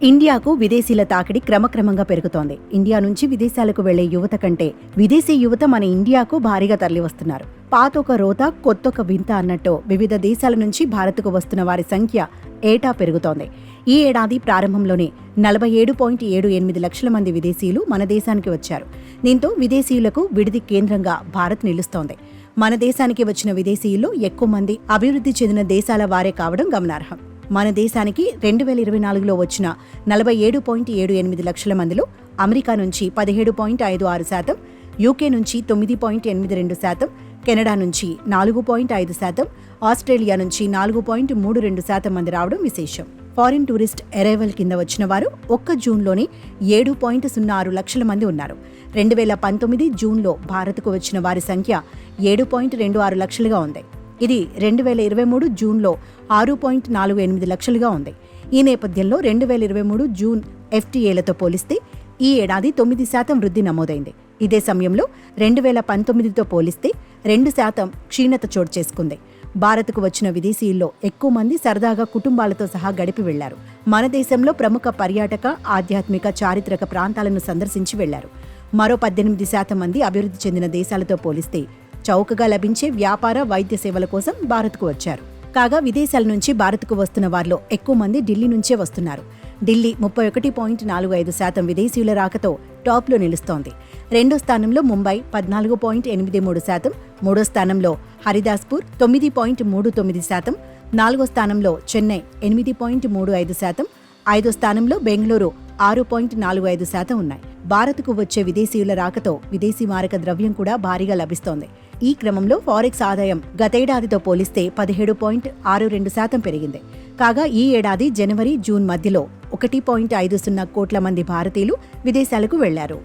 ఇండియాకు విదేశీల తాకిడి క్రమక్రమంగా పెరుగుతోంది. ఇండియా నుంచి విదేశాలకు వెళ్లే యువత కంటే విదేశీ యువత మన ఇండియాకు భారీగా తరలివస్తున్నారు. పాతొక రోత కొత్తొక వింత అన్నట్టు వివిధ దేశాల నుంచి భారత్కు వస్తున్న వారి సంఖ్య ఏటా పెరుగుతోంది. ఈ ఏడాది ప్రారంభంలోనే 47.78 లక్షల మంది విదేశీయులు మన దేశానికి వచ్చారు. దీంతో విదేశీయులకు విడిది కేంద్రంగా భారత్ నిలుస్తోంది. మన దేశానికి వచ్చిన విదేశీయుల్లో ఎక్కువ మంది అభివృద్ధి చెందిన దేశాల వారే కావడం గమనార్హం. మన దేశానికి 2024లో వచ్చిన 47.78 లక్షల మందిలో అమెరికా నుంచి 17.56%, యూకే నుంచి 9.82%, కెనడా నుంచి 4.5%, ఆస్ట్రేలియా నుంచి 4.32% మంది రావడం విశేషం. ఫారిన్ టూరిస్ట్ అరైవల్ కింద వచ్చిన వారు ఒక్క జూన్లోనే 7.06 లక్షల మంది ఉన్నారు. 2019 జూన్లో భారత్కు వచ్చిన వారి సంఖ్య 7.26 లక్షలుగా ఉంది. ఇది 2023 జూన్లో 6.48 లక్షలుగా ఉంది. ఈ నేపథ్యంలో 2023 జూన్ ఎఫ్టీఏలతో పోలిస్తే ఈ ఏడాది 9% వృద్ధి నమోదైంది. ఇదే సమయంలో 2019తో పోలిస్తే 2% క్షీణత చోటు చేసుకుంది. భారత్కు వచ్చిన విదేశీయుల్లో ఎక్కువ మంది సరదాగా కుటుంబాలతో సహా గడిపి వెళ్లారు. మన దేశంలో ప్రముఖ పర్యాటక, ఆధ్యాత్మిక, చారిత్రక ప్రాంతాలను సందర్శించి వెళ్లారు. మరో 18% మంది అభివృద్ధి చెందిన దేశాలతో పోలిస్తే చౌకగా లభించే వ్యాపార, వైద్య సేవల కోసం భారత్కు వచ్చారు. కాగా విదేశాల నుంచి భారత్కు వస్తున్న వారిలో ఎక్కువ మంది ఢిల్లీ నుంచే వస్తున్నారు. ఢిల్లీ 31.45% విదేశీయుల రాకతో టాప్లో నిలుస్తోంది. రెండో స్థానంలో ముంబై 14.83%, మూడో స్థానంలో హరిదాస్పూర్ 9.39%, నాలుగో స్థానంలో చెన్నై 8.35%, ఐదో స్థానంలో బెంగళూరు 6.45% ఉన్నాయి. భారత్కు వచ్చే విదేశీయుల రాకతో విదేశీ మారక ద్రవ్యం కూడా భారీగా లభిస్తోంది. ఈ క్రమంలో ఫారెక్స్ ఆదాయం గతేడాదితో పోలిస్తే 17.62% పెరిగింది. కాగా ఈ ఏడాది జనవరి, జూన్ మధ్యలో 1.50 కోట్ల మంది భారతీయులు విదేశాలకు వెళ్లారు.